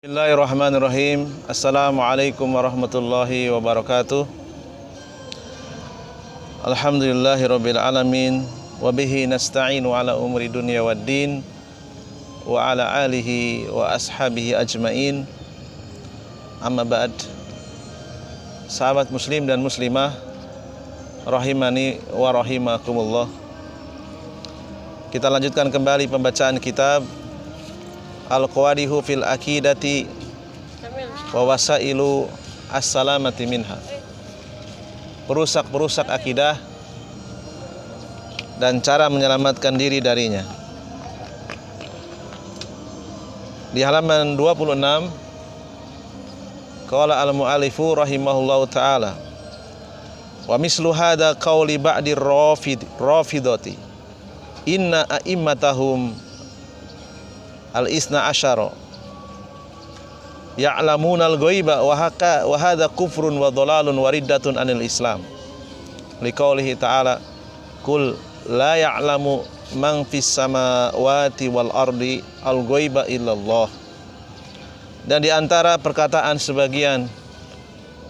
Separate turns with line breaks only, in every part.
Bismillahirrahmanirrahim. Assalamualaikum warahmatullahi wabarakatuh. Alhamdulillahirabbil alamin wa bihi nasta'inu ala umuri dunya waddin wa ala alihi wa ashabihi ajmain. Amma ba'd. Sahabat muslim dan muslimah rahimani wa rahimakumullah. Kita lanjutkan kembali pembacaan kitab Al-Qawadihu fil Aqidati wa Wasailu As-Salamati minha. Perusak-perusak akidah dan cara menyelamatkan diri darinya. Di halaman 26 qala al-mu'allifu rahimahullahu ta'ala wa mislu hadha qawli ba'di rafidati inna a'immatahum al-isna asyara ya'lamuna al-ghaiba wa hadha kufrun wa dhalalun wa riddatun anil islam liqaulihi ta'ala kul la ya'lamu man fis samawati wal ardi al-ghaiba illallah. Dan di antara perkataan sebagian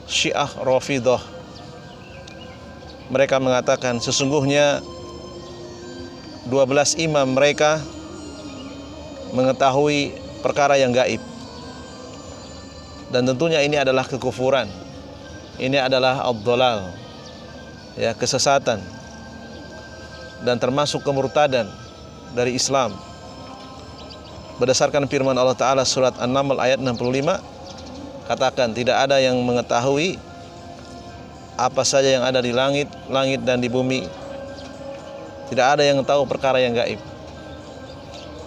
Syiah Rafidhah, mereka mengatakan sesungguhnya 12 imam mereka mengetahui perkara yang gaib. Dan tentunya ini adalah kekufuran. Ini adalah ad-dhalal, ya, kesesatan dan termasuk kemurtadan dari Islam. Berdasarkan firman Allah Ta'ala surat An-Naml ayat 65, katakan tidak ada yang mengetahui apa saja yang ada di langit dan di bumi. Tidak ada yang tahu perkara yang gaib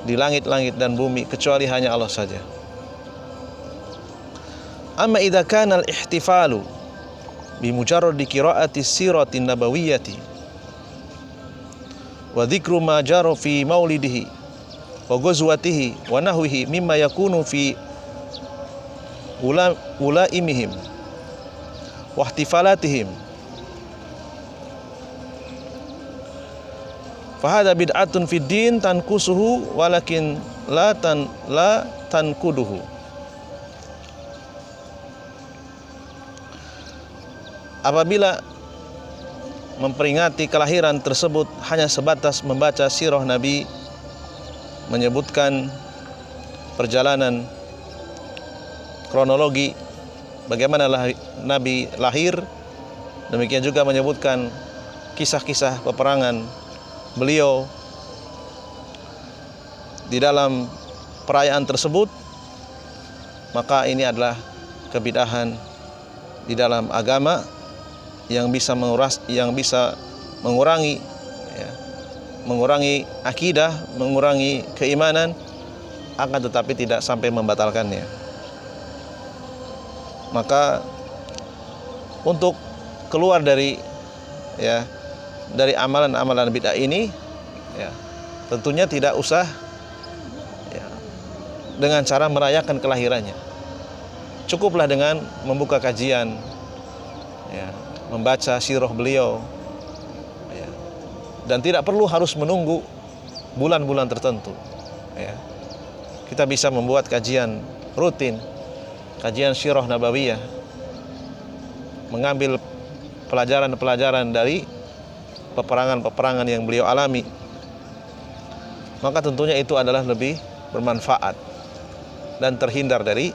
di langit-langit dan bumi kecuali hanya Allah saja. Amma idza kana al-ihtifalu bi mujarradi qiraati siratin nabawiyyati wa dzikru ma jara fi maulidihi wa ghazwatihi wa nahwihi mimma yakunu fi ulaimihim wa ihtifalatihim fahada bid'atun fid din tankusuhu walakin la tankuduhu. Apabila memperingati kelahiran tersebut hanya sebatas membaca sirah Nabi, menyebutkan perjalanan kronologi bagaimana Nabi lahir, demikian juga menyebutkan kisah-kisah peperangan beliau di dalam perayaan tersebut, maka ini adalah kebid'ahan di dalam agama yang bisa mengurangi akidah, mengurangi keimanan, akan tetapi tidak sampai membatalkannya. Maka untuk keluar dari amalan-amalan bid'ah ini, tentunya tidak usah dengan cara merayakan kelahirannya. Cukuplah dengan membuka kajian, membaca sirah beliau, dan tidak perlu harus menunggu bulan-bulan tertentu. Kita bisa membuat kajian rutin, kajian sirah nabawiyah, mengambil pelajaran-pelajaran dari peperangan-peperangan yang beliau alami, maka tentunya itu adalah lebih bermanfaat dan terhindar dari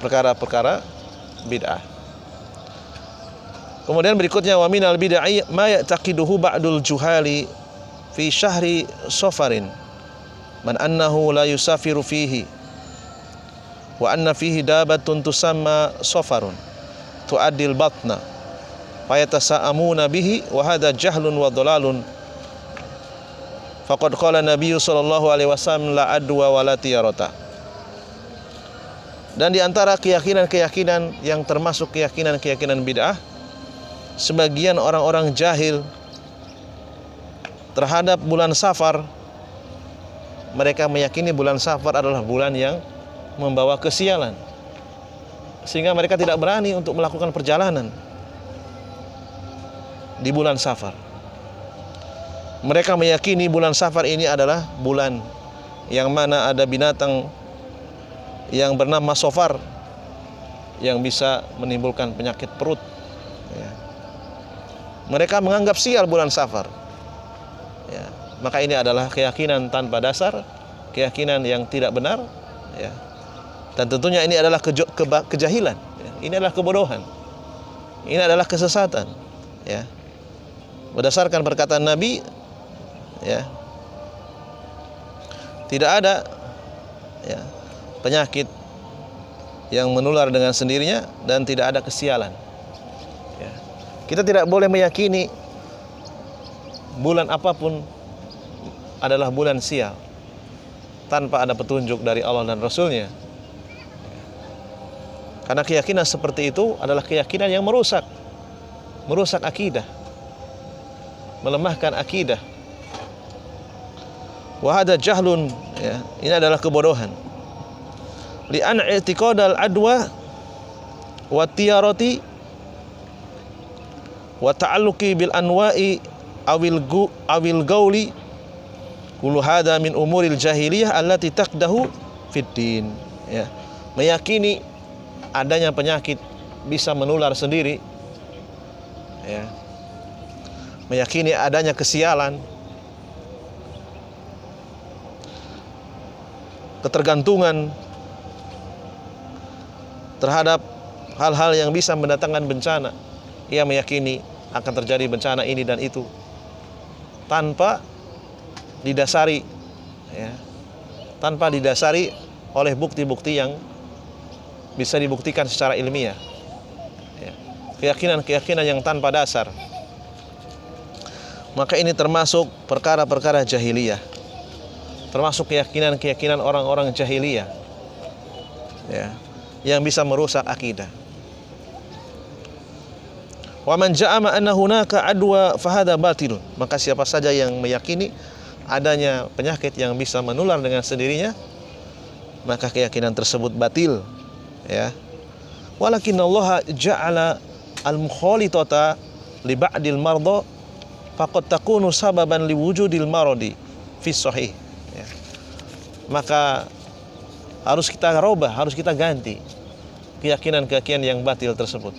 perkara-perkara bid'ah. Kemudian berikutnya wa minal bid'ah ma ya'taqiduhu ba'dul juhali fi syahri safarin man annahu la yusafiru fihi wa anna fihi dabatun tusamma safarun tu'addil batna fayatasa'amuna bihi wa hadha jahlun wa dhalalun faqad qala Nabi sallallahu alaihi wasallam la adwa wa la tiyarata. Dan di antara keyakinan-keyakinan yang termasuk keyakinan-keyakinan bid'ah, sebagian orang-orang jahil terhadap bulan Safar, mereka meyakini bulan Safar adalah bulan yang membawa kesialan, sehingga mereka tidak berani untuk melakukan perjalanan di bulan Safar. Mereka meyakini bulan Safar ini adalah bulan yang mana ada binatang yang bernama sofar yang bisa menimbulkan penyakit perut. Ya. Mereka menganggap sial bulan Safar. Ya. Maka ini adalah keyakinan tanpa dasar, keyakinan yang tidak benar. Ya. Dan tentunya ini adalah kejahilan. Ya. Ini adalah kebodohan. Ini adalah kesesatan. Ya. Berdasarkan perkataan Nabi, ya, tidak ada ya, penyakit yang menular dengan sendirinya dan tidak ada kesialan. Ya. Kita tidak boleh meyakini bulan apapun adalah bulan sial tanpa ada petunjuk dari Allah dan Rasul-Nya. Karena keyakinan seperti itu adalah keyakinan yang merusak akidah, melemahkan akidah. Wa hada jahlun, ya, ini adalah kebodohan. Li'an i'tiqadal adwa wa tiyarati wa ta'alluqi bil anwa'i awil gauli kullu hadha min umuril jahiliyah allati taqdahu fid din. Ya. Meyakini adanya penyakit bisa menular sendiri, ya. Meyakini adanya kesialan, ketergantungan terhadap hal-hal yang bisa mendatangkan bencana. Ia meyakini akan terjadi bencana ini dan itu tanpa didasari, ya, tanpa didasari oleh bukti-bukti yang bisa dibuktikan secara ilmiah. Ya. Keyakinan-keyakinan yang tanpa dasar. Maka ini termasuk perkara-perkara jahiliyah, termasuk keyakinan-keyakinan orang-orang jahiliyah, ya, yang bisa merusak akidah. Wa man ja'ama anna hunaka adwa fahada batilun. Maka siapa saja yang meyakini adanya penyakit yang bisa menular dengan sendirinya, maka keyakinan tersebut batil, ya. Walakinallaha ja'ala al-mukhalithata li ba'dil marda faqad takunu sababan liwujudil maradi fi sahih. Ya. Maka harus kita rubah, harus kita ganti keyakinan-keyakinan yang batil tersebut.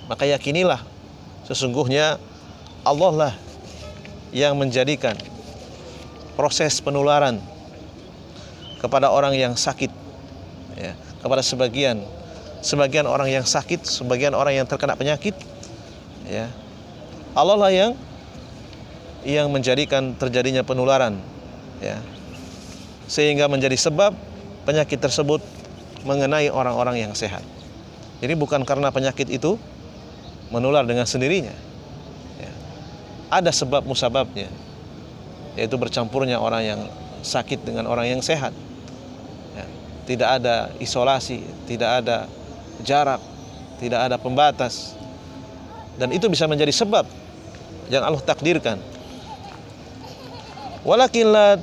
Maka yakinilah sesungguhnya Allah lah yang menjadikan proses penularan kepada orang yang sakit, ya, kepada sebagian orang yang sakit, sebagian orang yang terkena penyakit, ya. Allah lah yang menjadikan terjadinya penularan, ya, sehingga menjadi sebab penyakit tersebut mengenai orang-orang yang sehat. Jadi bukan karena penyakit itu menular dengan sendirinya, ya. Ada sebab musababnya, yaitu bercampurnya orang yang sakit dengan orang yang sehat, ya. Tidak ada isolasi, tidak ada jarak, tidak ada pembatas, dan itu bisa menjadi sebab yang Allah takdirkan. Walakin la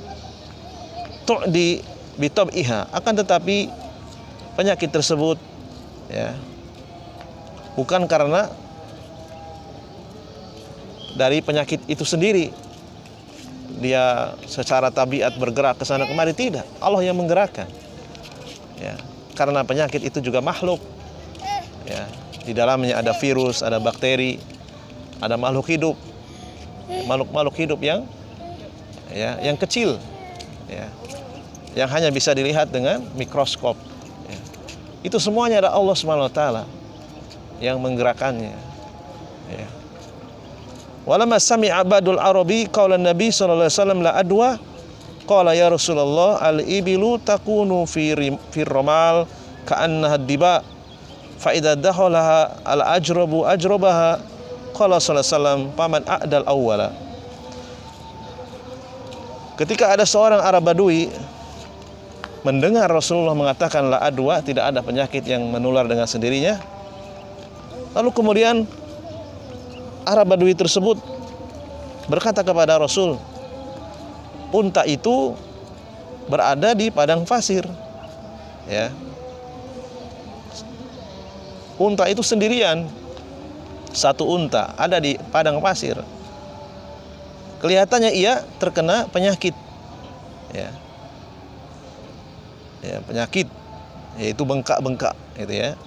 tu'di bitab'iha, akan tetapi penyakit tersebut, ya, bukan karena dari penyakit itu sendiri dia secara tabiat bergerak ke sana kemari, tidak. Allah yang menggerakkan, ya. Karena penyakit itu juga makhluk, ya. Di dalamnya ada virus, ada bakteri, ada makhluk hidup, makhluk hidup yang, ya, yang kecil, ya, yang hanya bisa dilihat dengan mikroskop, ya. Itu semuanya ada Allah SWT yang menggerakkannya, ya. Walamma sami'a badul arabi qaula Nabi sallallahu alaihi wasallam la adwa qala ya Rasulullah al-ibilu takunu fi ramal ka'annaha diba fa idza dakhalaha al-ajrabu ajrabaha qala sallallahu alaihi wasallam faman a'dal awwala. Ketika ada seorang Arab Badui mendengar Rasulullah mengatakan la adwa, tidak ada penyakit yang menular dengan sendirinya, lalu kemudian Arab Badui tersebut berkata kepada Rasul, unta itu berada di padang pasir, ya. Unta itu sendirian, satu unta ada di padang pasir. Kelihatannya ia terkena penyakit, ya. ya, penyakit, yaitu bengkak-bengkak, gitu ya.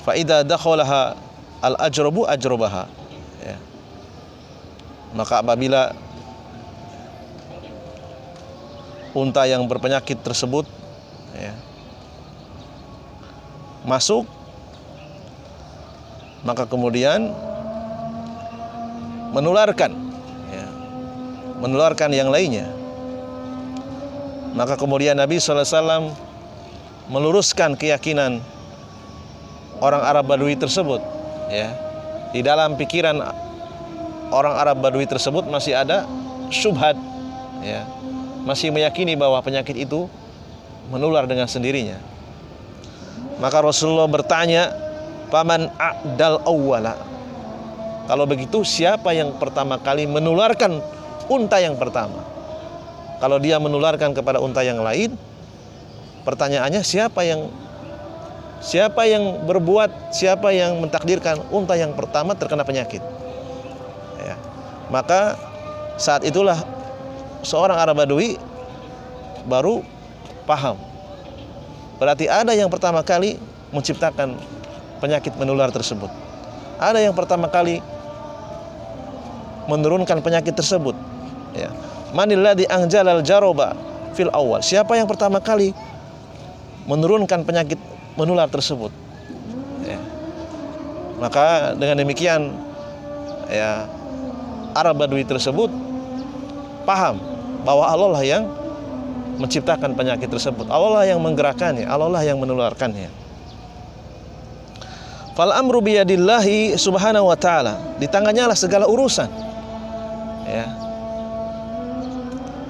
Fa idza dakhalaha al-ajrabu ajrabaha, ya. Maka apabila unta yang berpenyakit tersebut, ya, masuk, maka kemudian menularkan, ya, menularkan yang lainnya. Maka kemudian Nabi SAW meluruskan keyakinan orang Arab Badui tersebut, ya. Di dalam pikiran orang Arab Badui tersebut masih ada syubhat, ya, masih meyakini bahwa penyakit itu menular dengan sendirinya. Maka Rasulullah bertanya, "Paman a'dal awwala?" Kalau begitu, siapa yang pertama kali menularkan unta yang pertama? Kalau dia menularkan kepada unta yang lain, pertanyaannya siapa yang berbuat, siapa yang mentakdirkan unta yang pertama terkena penyakit? Ya. Maka saat itulah seorang Arab Badui baru paham. Berarti ada yang pertama kali menciptakan penyakit menular tersebut. Ada yang pertama kali menurunkan penyakit tersebut. Ya. Manilladzi anjalal jaroba fil awal. Siapa yang pertama kali menurunkan penyakit menular tersebut? Ya. Maka dengan demikian, ya, Arab Badui tersebut paham bahwa Allah lah yang menciptakan penyakit tersebut, Allah lah yang menggerakkannya, Allah lah yang menularkannya. Fal amru biyadillahi subhanahu wa ta'ala, di tangannya lah segala urusan, ya.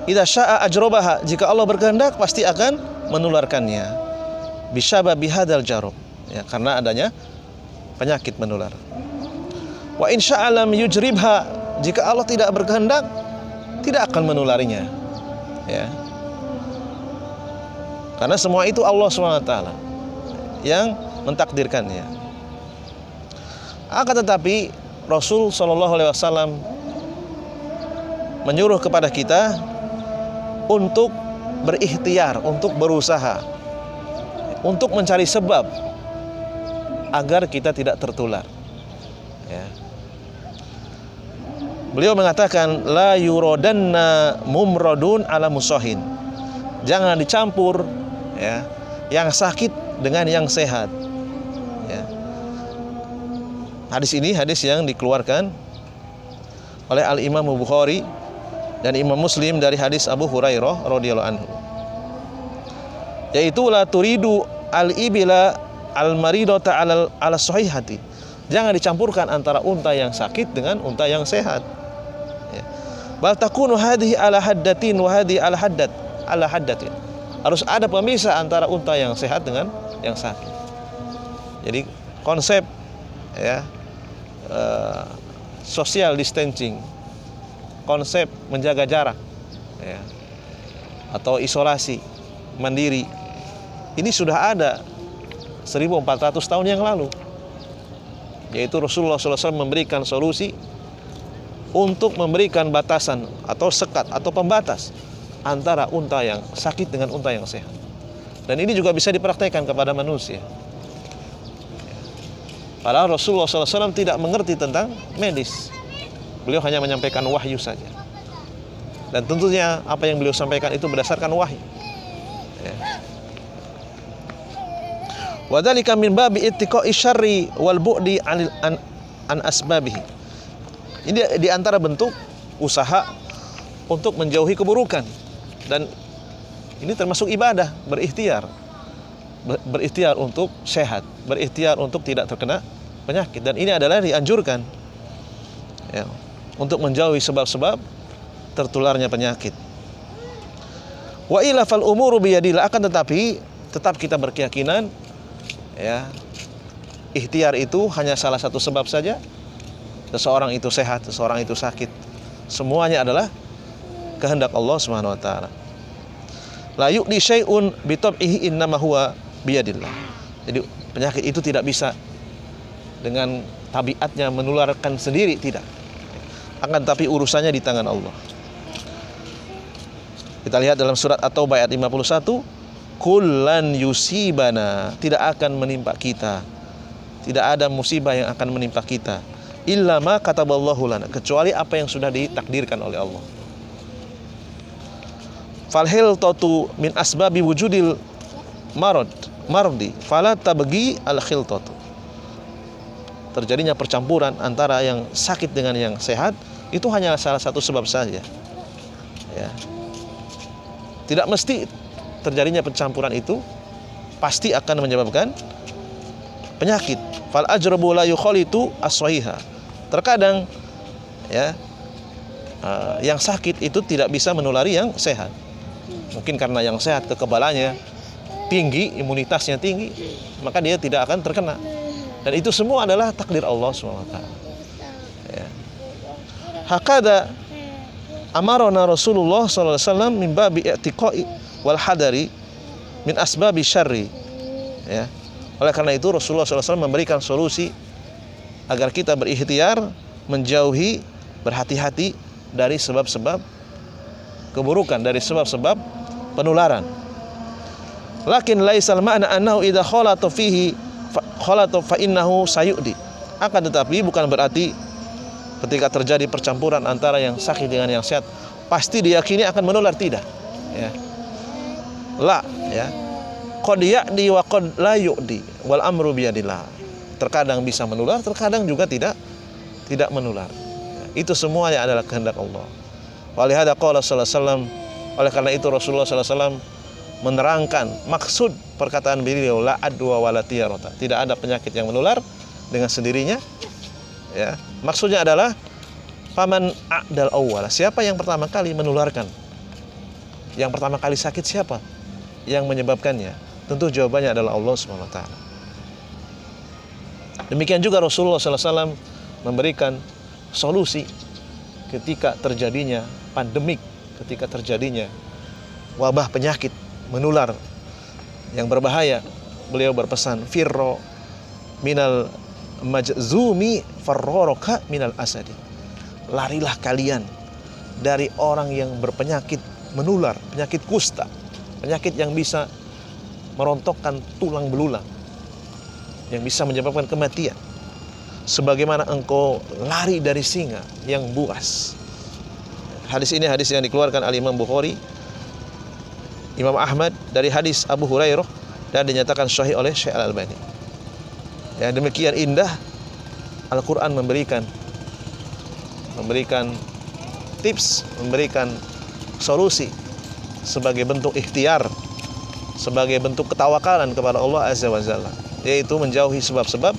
Idza syaa ajrabaha, jika Allah berkehendak pasti akan menularkannya. Bisyababi hadzal jarab, ya, karena adanya penyakit menular. Wa in syaa lam yujribha, jika Allah tidak berkehendak tidak akan menularinya, ya. Karena semua itu Allah SWT yang mentakdirkannya. Akan tetapi Rasul SAW menyuruh kepada kita untuk berikhtiar, untuk berusaha, untuk mencari sebab agar kita tidak tertular, ya. Beliau mengatakan, la yurodanna mumrodun ala musohin, jangan dicampur, ya, yang sakit dengan yang sehat, ya. Hadis ini hadis yang dikeluarkan oleh Al-Imam Bukhari dan Imam Muslim dari hadis Abu Hurairah radhiyallahu anhu, yaitu la turidu al-ibila al-maridata ala sahihati, jangan dicampurkan antara unta yang sakit dengan unta yang sehat, ya. Bal takunu hadhihi ala haddatin wa hadhihi ala haddatin, harus ada pemisah antara unta yang sehat dengan yang sakit. Jadi konsep, ya, social distancing, konsep menjaga jarak, ya, atau isolasi mandiri, ini sudah ada 1400 tahun yang lalu, yaitu Rasulullah SAW memberikan solusi untuk memberikan batasan atau sekat atau pembatas antara unta yang sakit dengan unta yang sehat. Dan ini juga bisa dipraktekkan kepada manusia. Padahal Rasulullah SAW tidak mengerti tentang medis. Beliau hanya menyampaikan wahyu saja. Dan tentunya apa yang beliau sampaikan itu berdasarkan wahyu, ya. Wa dzalika min babi ittiqa'i syarri wal bu'di an asbabihi. Ini di antara bentuk usaha untuk menjauhi keburukan, dan ini termasuk ibadah, berikhtiar untuk sehat, berikhtiar untuk tidak terkena penyakit, dan ini adalah dianjurkan, ya, untuk menjauhi sebab-sebab tertularnya penyakit. Wa ila fal umuru biyadillah, akan tetapi tetap kita berkeyakinan, ya, ikhtiar itu hanya salah satu sebab saja. Seseorang itu sehat, seseorang itu sakit, semuanya adalah kehendak Allah Subhanahu wa taala. La yu'di syai'un bi tab'ihi innama huwa biyadillah. Jadi penyakit itu tidak bisa dengan tabiatnya menularkan sendiri, tidak. Akan tapi urusannya di tangan Allah. Kita lihat dalam surat At-Taubah ayat 51, kullan yusibana, tidak akan menimpa kita, tidak ada musibah yang akan menimpa kita, illa ma kataballahu lana, kecuali apa yang sudah ditakdirkan oleh Allah. Falhil tatu min asbabi wujudil mardi fala tabgi al khiltatu. Terjadinya percampuran antara yang sakit dengan yang sehat itu hanya salah satu sebab saja, ya. Tidak mesti terjadinya pencampuran itu pasti akan menyebabkan penyakit. Fal ajrabu la yukhalitu as-sahiha. Terkadang, ya, yang sakit itu tidak bisa menulari yang sehat. Mungkin karena yang sehat kekebalannya tinggi, imunitasnya tinggi, maka dia tidak akan terkena. Dan itu semua adalah takdir Allah SWT. Ya. Hakada amarona Rasulullah SAW min babi i'tiqai wal hadari min asbabi syarri. Ya. Oleh karena itu Rasulullah SAW memberikan solusi agar kita berikhtiar, menjauhi, berhati-hati dari sebab-sebab keburukan, dari sebab-sebab penularan. Lakin laisal ma'na annahu idza khalata fihi khalata fa innahu sayudi. Akan tetapi bukan berarti ketika terjadi percampuran antara yang sakit dengan yang sehat pasti diyakini akan menular, tidak, ya. La, ya. Qad ya'di wa qad la yu'di wal amru biyadillah. Terkadang bisa menular, terkadang juga tidak menular. Itu semuanya adalah kehendak Allah. Walihada qala sallallahu alaihi wasallam, oleh karena itu Rasulullah sallallahu alaihi wasallam menerangkan maksud perkataan beliau la adwa wala tiyarata. Tidak ada penyakit yang menular dengan sendirinya, ya. Maksudnya adalah faman a'dal awwala, siapa yang pertama kali menularkan, yang pertama kali sakit siapa yang menyebabkannya? Tentu jawabannya adalah Allah SWT. Demikian juga Rasulullah SAW memberikan solusi ketika terjadinya pandemik, ketika terjadinya wabah penyakit menular yang berbahaya. Beliau berpesan, firro minal majzumi farroroka minal asadi. Larilah kalian dari orang yang berpenyakit menular, penyakit kusta, penyakit yang bisa merontokkan tulang belulang, yang bisa menyebabkan kematian, sebagaimana engkau lari dari singa yang buas. Hadis ini hadis yang dikeluarkan Al-Imam Bukhari, Imam Ahmad dari hadis Abu Hurairah, dan dinyatakan sahih oleh Syekh Al-Albani. Ya, demikian indah Al-Quran memberikan tips, memberikan solusi sebagai bentuk ikhtiar, sebagai bentuk ketawakalan kepada Allah Azza wa Jalla, yaitu menjauhi sebab-sebab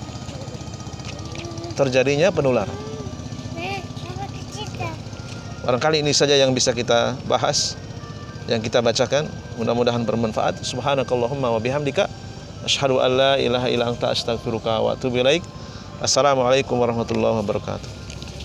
terjadinya penularan. Barangkali ini saja yang bisa kita bahas, yang kita bacakan. Mudah-mudahan bermanfaat. Subhanakallahumma wa bihamdika asyhadu an la ilaha illa anta astaghfiruka wa atubu ilaik. Assalamualaikum warahmatullahi wabarakatuh.